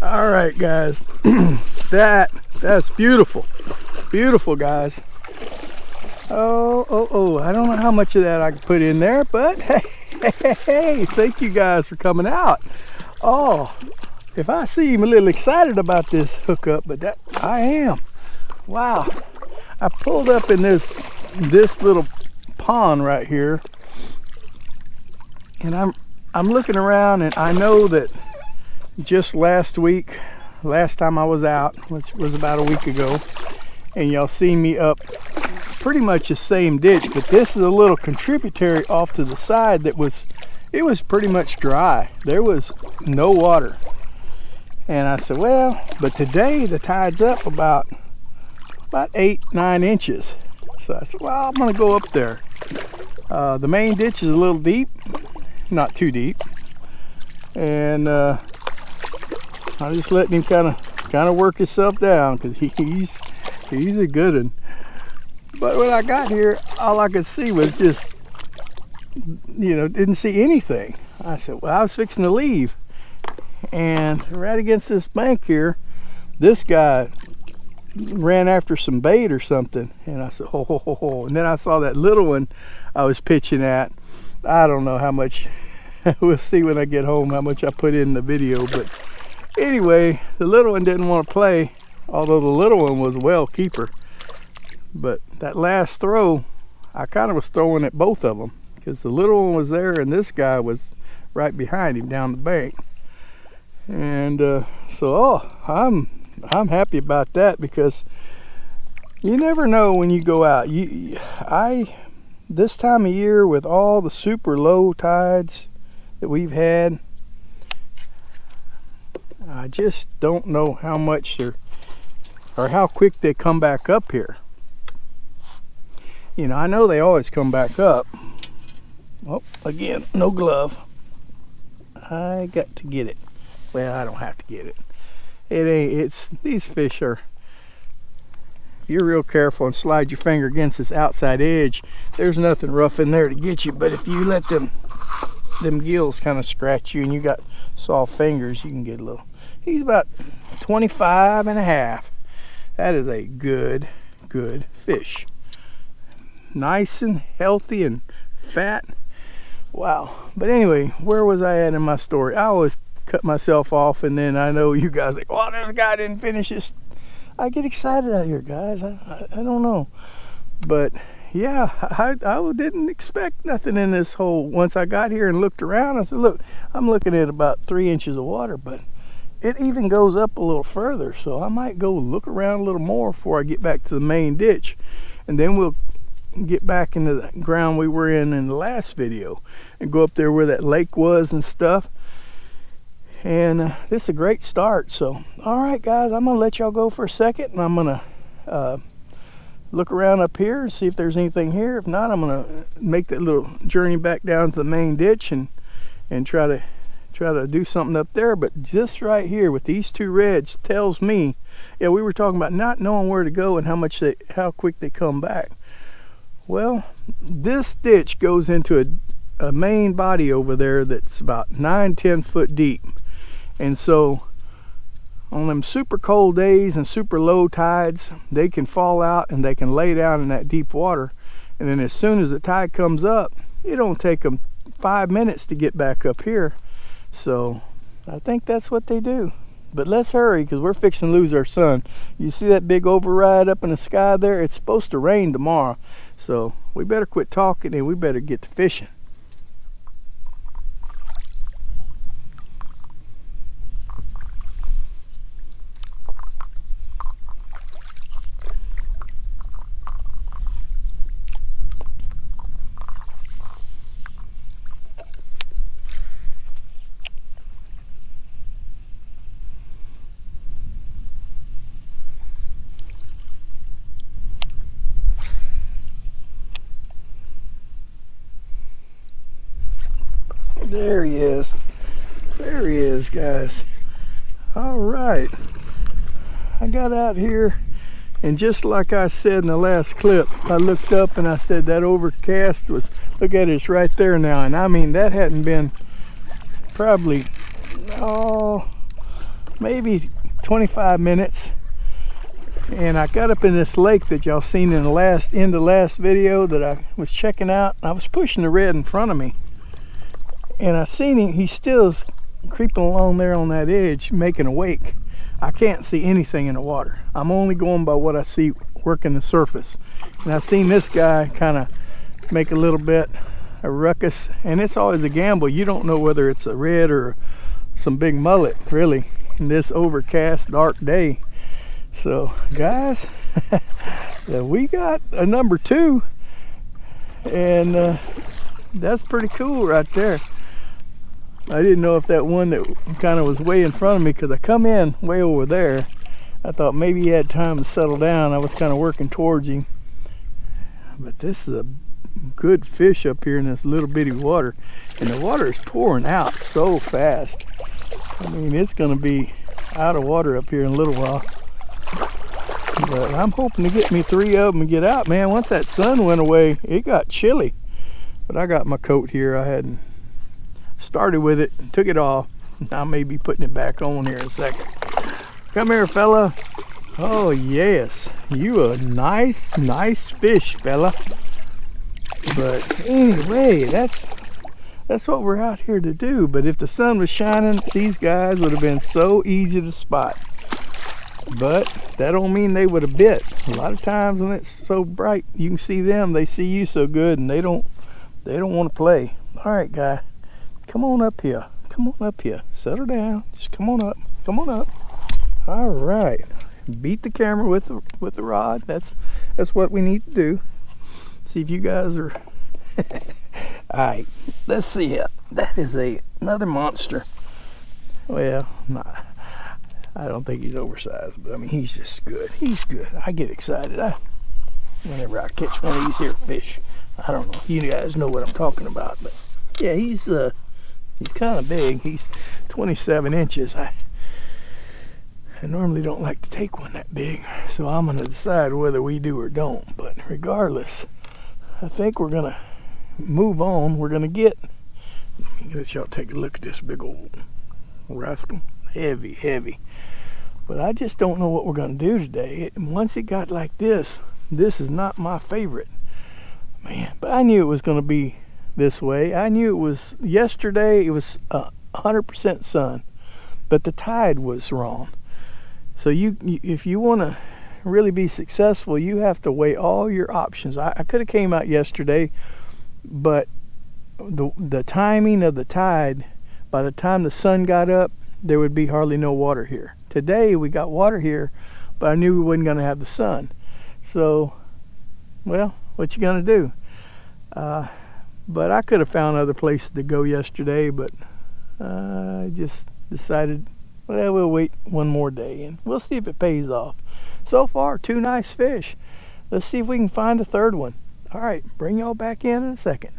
All right, guys. That's beautiful. Beautiful, guys. Oh, I don't know how much of that I can put in there, but hey, thank you guys for coming out. Oh, if I seem a little excited about this hookup, but that I am. Wow. I pulled up in this little pond right here, and I'm looking around, and I know that just last time I was out, which was about a week ago, and y'all seen me up pretty much the same ditch, but this is a little contributory off to the side that was pretty much dry. There was no water. And I said, well, but today the tide's up about 8-9 inches. So I said, well, I'm gonna go up there. The main ditch is a little deep, not too deep, and I'm just letting him kind of work himself down, because he's a good one. But when I got here, all I could see was just, didn't see anything. I said, well, I was fixing to leave, and right against this bank here, this guy ran after some bait or something, and I said, oh. And then I saw that little one I was pitching at. I don't know how much, we'll see when I get home how much I put in the video, but anyway, the little one didn't want to play, although the little one was a well keeper. But that last throw, I kind of was throwing at both of them, because the little one was there and this guy was right behind him down the bank. And I'm happy about that, because you never know when you go out. This time of year, with all the super low tides that we've had, I just don't know how much or how quick they come back up here. I know they always come back up. Oh, again, no glove. I got to get it. Well, I don't have to get it. These fish are, if you're real careful and slide your finger against this outside edge, there's nothing rough in there to get you. But if you let them gills kind of scratch you and you got soft fingers, you can get a little. He's about 25 and a half. That is a good fish. Nice and healthy and fat. Wow. But anyway, where was I at in my story? I always cut myself off, and then I know you guys like, oh, this guy didn't finish this. I get excited out here, guys. I don't know. But yeah, I didn't expect nothing in this hole. Once I got here and looked around, I said, look, I'm looking at about 3 inches of water, but it even goes up a little further. So I might go look around a little more before I get back to the main ditch, and then we'll get back into the ground we were in the last video and go up there where that lake was and stuff. And this is a great start. So all right, guys, I'm gonna let y'all go for a second, and I'm gonna look around up here and see if there's anything here. If not, I'm gonna make that little journey back down to the main ditch and try to do something up there. But just right here with these two reds tells me, yeah, we were talking about not knowing where to go and how quick they come back. Well, this ditch goes into a main body over there that's about 9-10 foot deep. And so on them super cold days and super low tides, they can fall out and they can lay down in that deep water. And then as soon as the tide comes up, it don't take them 5 minutes to get back up here. So I think that's what they do. But let's hurry, because we're fixing to lose our sun. You see that big override up in the sky there? It's supposed to rain tomorrow. So we better quit talking and we better get to fishing. There he is. There he is, guys. All right. I got out here, and just like I said in the last clip, I looked up and I said that overcast was, look at it, it's right there now. And I mean, that hadn't been probably, maybe 25 minutes. And I got up in this lake that y'all seen in the last video that I was checking out. I was pushing the red in front of me, and I seen him. He still is creeping along there on that edge, making a wake. I can't see anything in the water. I'm only going by what I see working the surface. And I've seen this guy kind of make a little bit a ruckus, and it's always a gamble. You don't know whether it's a red or some big mullet, really, in this overcast, dark day. So, guys, we got a number 2, and that's pretty cool right there. I didn't know if that one that kind of was way in front of me, because I come in way over there. I thought maybe he had time to settle down. I was kind of working towards him. But this is a good fish up here in this little bitty water, and the water is pouring out so fast. I mean, it's going to be out of water up here in a little while. But I'm hoping to get me 3 of them and get out, man. Once that sun went away, it got chilly. But I got my coat here. I hadn't started with it, took it off. I may be putting it back on here in a second. Come here, fella. Oh, yes. You a nice fish, fella. But anyway, that's what we're out here to do. But if the sun was shining, these guys would have been so easy to spot. But that don't mean they would have bit. A lot of times when it's so bright, you can see them. They see you so good, and they don't want to play. All right, guy, come on up here. Come on up here. Settle down. Just come on up. Come on up. All right. Beat the camera with the rod. That's what we need to do. See if you guys are. All right. Let's see it. That is another monster. Well, not. I don't think he's oversized, but I mean, he's just good. He's good. I get excited whenever I catch one of these here fish. I don't know if you guys know what I'm talking about, but yeah, he's kind of big. He's 27 inches. I normally don't like to take one that big, so I'm going to decide whether we do or don't. But regardless, I think we're going to move on. We're going to get, let me let y'all take a look at this big old rascal. Heavy. But I just don't know what we're going to do today. Once it got like this is not my favorite. Man, but I knew it was going to be this way. I knew it was, yesterday it was 100% sun, but the tide was wrong. So if you want to really be successful, you have to weigh all your options. I could have came out yesterday, but the timing of the tide, by the time the sun got up, there would be hardly no water here. Today we got water here, but I knew we wasn't going to have the sun. So, well, what you going to do? But I could have found other places to go yesterday, but I just decided, well, we'll wait one more day and we'll see if it pays off. So far, 2 nice fish. Let's see if we can find a 3rd one. All right, bring y'all back in a second.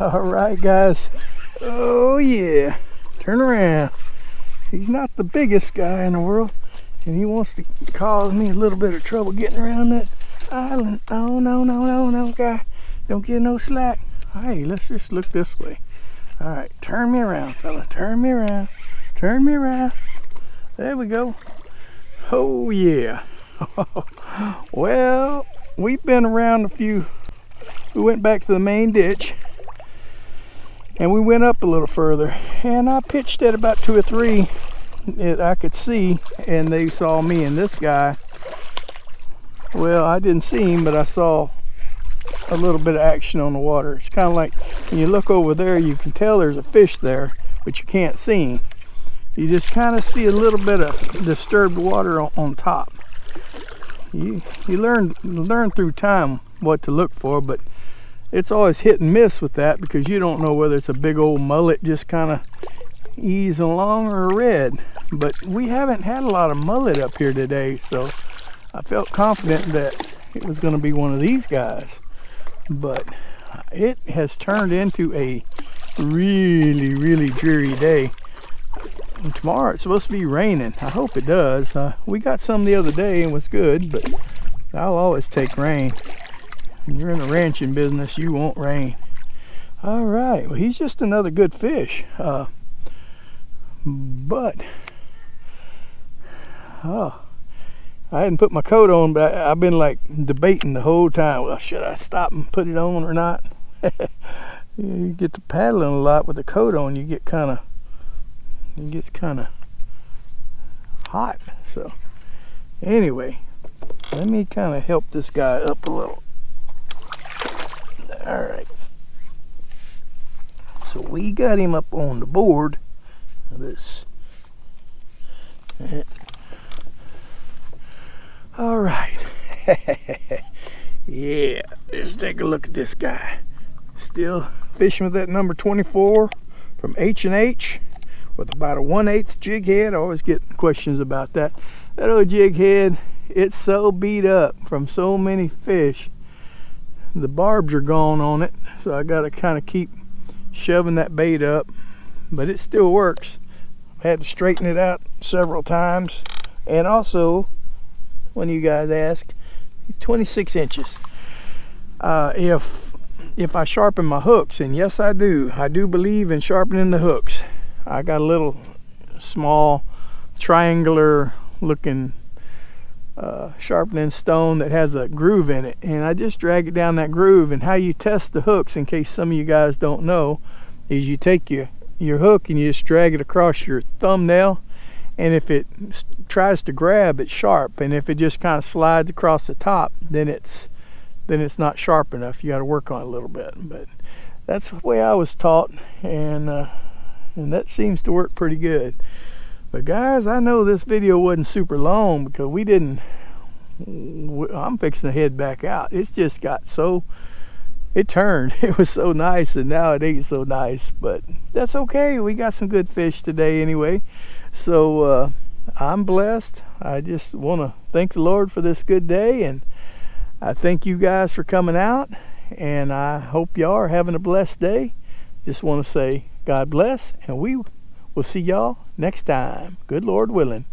All right, guys. Oh yeah, turn around. He's not the biggest guy in the world, and he wants to cause me a little bit of trouble getting around that island. Oh no, guy, don't get no slack. Hey, let's just look this way. All right, turn me around, fella. Turn me around. There we go. Oh yeah. Well, we've been around a few. We went back to the main ditch and we went up a little further, and I pitched at about 2 or 3 that I could see, and they saw me and this guy. Well, I didn't see him, but I saw a little bit of action on the water. It's kind of like when you look over there, you can tell there's a fish there, but you can't see him. You just kind of see a little bit of disturbed water on top. You learn through time what to look for, but it's always hit and miss with that, because you don't know whether it's a big old mullet just kind of easing along or a red. But we haven't had a lot of mullet up here today, so I felt confident that it was going to be one of these guys. But it has turned into a really, really dreary day. And tomorrow it's supposed to be raining. I hope it does. We got some the other day and it was good, but I'll always take rain. When you're in the ranching business, you want rain. All right, well, he's just another good fish. But I hadn't put my coat on, but I've been like debating the whole time. Well, should I stop and put it on or not? You get to paddling a lot with the coat on, it gets kind of hot. So anyway, let me kind of help this guy up a little. All right, so we got him up on the board. This. All right. Yeah, let's take a look at this guy. Still fishing with that number 24 from H&H with about a 1/8 jig head. I always get questions about that. That old jig head, it's so beat up from so many fish. The barbs are gone on it, so I got to kind of keep shoving that bait up, but it still works. Had to straighten it out several times. And also, when you guys ask, he's 26 inches. If I sharpen my hooks, and yes I do believe in sharpening the hooks. I got a little small triangular looking sharpening stone that has a groove in it, and I just drag it down that groove. And how you test the hooks, in case some of you guys don't know, is you take your hook and you just drag it across your thumbnail, and if it tries to grab, it's sharp, and if it just kind of slides across the top, then it's not sharp enough. You got to work on it a little bit. But that's the way I was taught, and that seems to work pretty good. But guys, I know this video wasn't super long because I'm fixing to head back out. It's just got so, it turned. It was so nice, and now it ain't so nice. But that's okay. We got some good fish today anyway. So I'm blessed. I just want to thank the Lord for this good day, and I thank you guys for coming out, and I hope y'all are having a blessed day. Just want to say God bless, and we will see y'all next time. Good Lord willing.